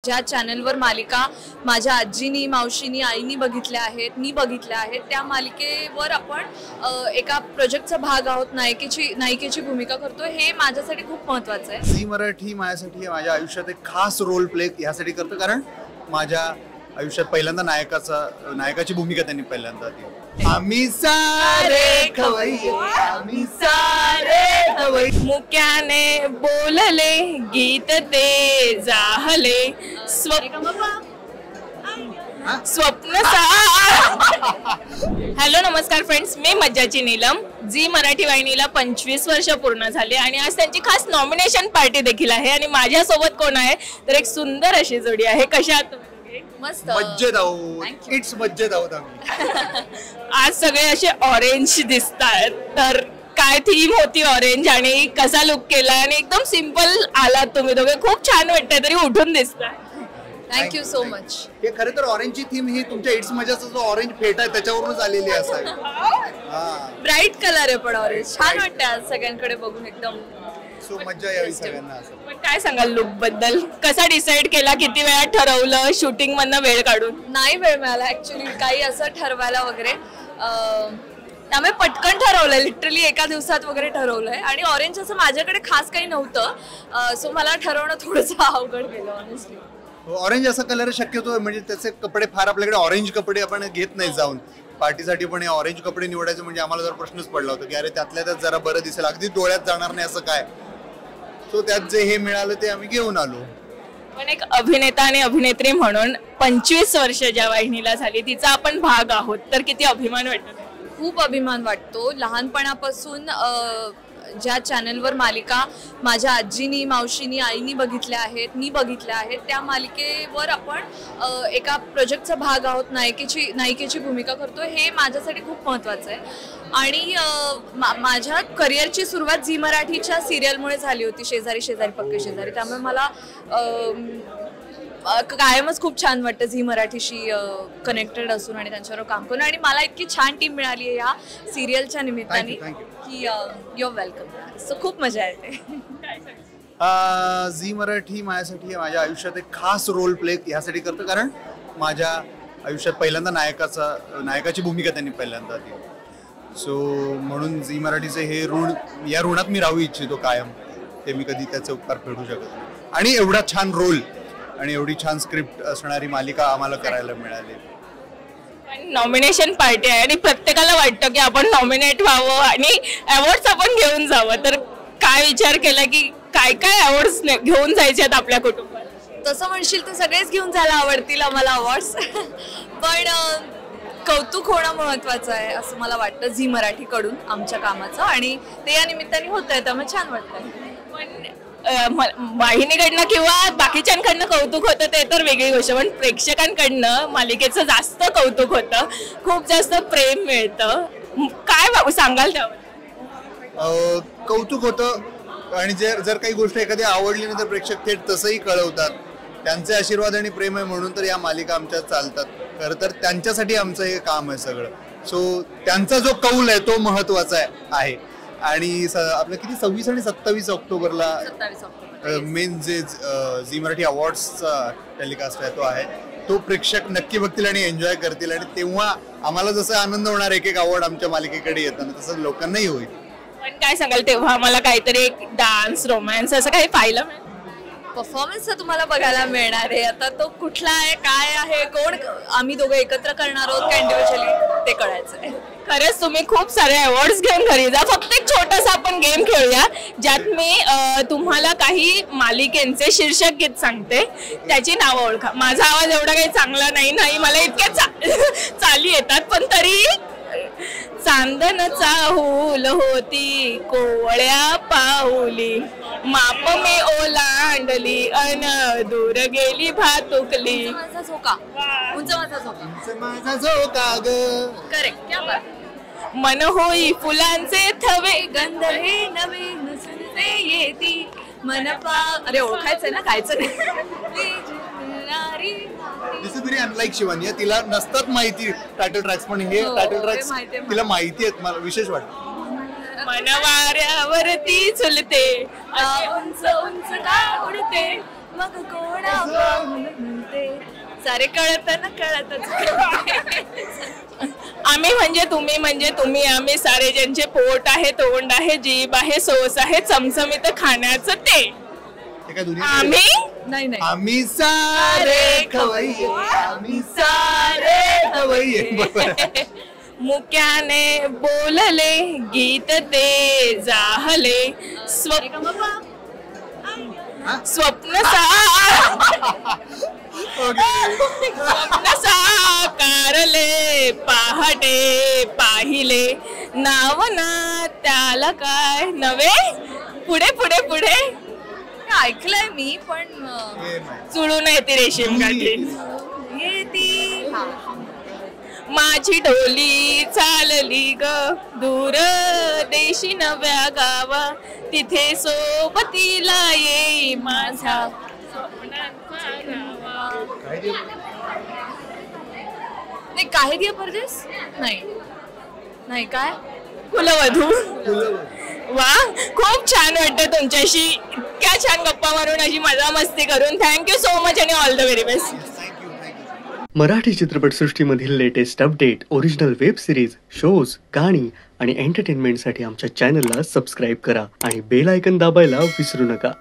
ज्या चॅनलवर मालिका माझ्या आजीनी मावशीनी आईनी बघितल्या आहेत, मी बघितल्या आहेत, त्या मालिकेवर आपण एका प्रोजेक्टचा भाग आहोत, नायिकेची भूमिका करतोय. हे माझ्यासाठी खूप महत्त्वाचं आहे. झी मराठी माझ्यासाठी माझ्या आयुष्यात एक खास रोल प्ले यासाठी करतं, कारण माझ्या आयुष्यात पहिल्यांदा नायकाची भूमिका त्यांनी पहिल्यांदा दिली. आम्ही सारे खवय्ये, आम्ही सारे खवय्ये, मुक्याने बोलले गीत ते जाहले स्वप्न. हॅलो नमस्कार फ्रेंड्स, मी मज्जाची नीलम. झी मराठी वाहिनीला 25 वर्ष पूर्ण झाले आणि आज त्यांची खास नॉमिनेशन पार्टी देखील आहे. आणि माझ्यासोबत कोण आहे तर एक सुंदर अशी जोडी आहे. कशा आहात? मस्त, मज्जेत आहोत. इट्स मज्जेत आहोत आम्ही. आज सगळे असे ऑरेंज दिसतात, तर काय थीम होती ऑरेंज आणि कसा लुक केला आणि एकदम सिंपल आलात तुम्ही दोघे. खूप छान वाटतंय, तरी उठून दिसताय. Thank you so much. हे खरं तर ऑरेंजची थीम ही तुमच्या इट्स मजाचा जो ऑरेंज फेट आहे त्याच्यावरूनच आलेली असावी. ब्राईट कलर आहे पण ऑरेंज छान वाटतं आज सगळ्यांकडे बघून. एकदम सो मज्जा यावी सगळ्यांना. असं पण काय सांगाल लुक बद्दल? कसा डिसाइड केला, किती वेळा ठरवलं, शूटिंग मधनं वेळ काढून? नाही वेळ मिळाला ऍक्च्युली काही असं ठरवायला वगैरे, त्यामुळे पटकन ठरवलं, लिटरली एका दिवसात वगैरे ठरवलंय. आणि ऑरेंज असं माझ्याकडे खास काही नव्हतं, सो मला ठरवणं थोडंसं अवघड गेलं ऑनेस्टली. ऑरेंज असा कलर शक्यतो म्हणजे त्याचे कपडे फार आपल्याकडे ऑरेंज कपडे आपण घेत नाही जाऊन पार्टीसाठी, पण ऑरेंज कपडे निवडायचे म्हणजे आम्हाला जर प्रश्नच पडला होता की अरे त्यातल्या त्यात जरा बरं दिसेल, अगदी डोळ्यात जाणार नाही असं काय. सो त्यात जे हे मिळालं ते आम्ही घेऊन आलो. पण एक अभिनेता आणि अभिनेत्री म्हणून 25 वर्ष ज्या वाहिनीला झाली तिचा आपण भाग आहोत, तर किती अभिमान वाटतो? खूप अभिमान वाटतो. लहानपणापासून ज्या चॅनलवर मालिका माझ्या आजीनी मावशीनी आईनी बघितल्या आहेत, मी बघितल्या आहेत, त्या मालिकेवर आपण एका प्रोजेक्टचा भाग आहोत, नायिकेची भूमिका करतोय. हे माझ्यासाठी खूप महत्त्वाचं आहे. आणि माझ्या करिअरची सुरुवात झी मराठीच्या सिरियलमुळे झाली होती, शेजारी शेजारी पक्के शेजारी. त्यामुळे मला कायमच खूप छान वाटतं झी मराठीशी कनेक्टेड असून आणि त्यांच्यावर काम करून. आणि मला इतकी छान टीम मिळाली आहे या सिरियलच्या निमित्ताने की युअर वेलकम. सो खूप मजा येते. झी मराठी माझ्यासाठी माझ्या आयुष्यात एक खास रोल प्ले यासाठी करतं, कारण माझ्या आयुष्यात पहिल्यांदा नायकाची भूमिका त्यांनी पहिल्यांदा दिली. सो म्हणून झी मराठीचे हे ऋण, या ऋणात मी राहू इच्छितो कायम. ते मी कधी त्याचे उपकार फेडू शकत नाही. आणि एवढा छान रोल आणि एवढी छान स्क्रिप्ट असणारी मालिका आम्हाला करायला मिळाली. नॉमिनेशन पार्टी आहे आणि प्रत्येकाला वाटतं की आपण नॉमिनेट व्हावं आणि अवॉर्ड्स आपण घेऊन जावं, तर काय विचार केला की काय काय अवॉर्ड्स घेऊन जायचे आहेत आपल्या कुटुंबात? तसं म्हणशील तर सगळेच घेऊन जायला आवडतील आम्हाला अवॉर्ड्स, पण कौतुक होणं महत्त्वाचं आहे असं मला वाटतं झी मराठीकडून आमच्या कामाचं. आणि ते या निमित्ताने होत आहे, त्यामुळे छान वाटतं. पण वाहिनीकडनं किंवा बाकीच्यांकडनं कौतुक होतं ते तर वेगळी गोष्ट, पण प्रेक्षकांकडनं मालिकेचं जास्त कौतुक होतं, खूप जास्त प्रेम मिळतं. काय सांगाल त्यावर? कौतुक होतं. आणि जर काही गोष्ट एखादी आवडली नाही तर प्रेक्षक थेट तसंही कळवतात. त्यांचे आशीर्वाद आणि प्रेम आहे म्हणून तर या मालिका आमच्या चालतात. खरं तर त्यांच्यासाठी आमचं हे काम आहे सगळं. सो त्यांचा जो कौल आहे तो महत्वाचा आहे. आणि आपलं किती 26 आणि 27 ऑक्टोबरला मेन जे झी मराठी अवॉर्ड्सचा टेलिकास्ट आहे तो आहे, तो प्रेक्षक नक्की बघतील आणि एन्जॉय करतील. आणि तेव्हा आम्हाला जसं आनंद होणार एक अवॉर्ड आमच्या मालिकेकडे येताना, तसं लोकांनाही होईल. पण काय सांगाल तेव्हा आम्हाला काहीतरी एक डान्स, रोमॅन्स असं काही पाहिलं? परफॉर्मन्स तर तुम्हाला बघायला मिळणार आहे. आता तो कुठला आहे, काय आहे, कोण आम्ही दोघं एकत्र करणार आहोत का इंडिव्हिज्युअली ते कळायचं आहे. खरंच तुम्ही खूप सारे अवॉर्ड्स घेऊन घरी जा. फक्त एक छोटासा आपण गेम खेळूया, ज्यात मी तुम्हाला काही मालिकेंचे शीर्षक गीत सांगते, त्याची नावं ओळखा. माझा आवाज एवढा काही चांगला नाही, मला इतक्या चाली येतात, पण तरी चांदन चाहूल होती कोवळ्या पाऊली, माप मी ओलांडली अन दूर गेली भातुकली. माझा झोका, उंच माझा झोका ग. करेक्ट, क्या बात. मन होई फुलांचे थवे गंध हे नवे नुसते येती मनपा. अरे ओळखायचंय ना, गायचं नाही. दिस इज व्हेरी अनलाईक शिवानी. तिला नसतात माहिती टायटल ट्रॅक्स, पण हे टायटल ट्रॅक्स तिला माहिती आहेत. मला विशेष वाटतं. मन वाऱ्यावरती झुलते उंच उंच का उडते मग कोणा म्हणते सारे कळत ना कळतच. आम्ही म्हणजे तुम्ही आम्ही सारे ज्यांचे पोट आहे तोंड आहे जीभ आहे सोस आहे चमचमीत खाण्याचं ते आम्ही नाही नाही आम्ही सारे खवय्ये, आम्ही सारे खवय्ये. मुक्याने बोलले गीत ते जाहले स्वप्न साकारले पहाटे पाहिले नाव ना त्याला काय नवे पुढे पुढे पुढे ऐकलंय मी पण चुळून येते रेशीम गाठी येती. माझी ढोली चालली ग दूर देशी नव्या गावा तिथे सोबतीला ये माझा नाही काय दिया परदेस नाही नाही काय कुलवधू. वा खूप छान वाटतं तुमच्याशी इतक्या छान गप्पा मारून अशी मजा मस्ती करून. थँक्यू सो मच आणि all the very best. Marathi चित्रपटसृष्टीमधील latest update, original web series, shows, गाणी आणि एंटरटेनमेंटसाठी आमच्या चॅनलला सबस्क्राईब करा आणि बेल आयकॉन दाबायला विसरू नका.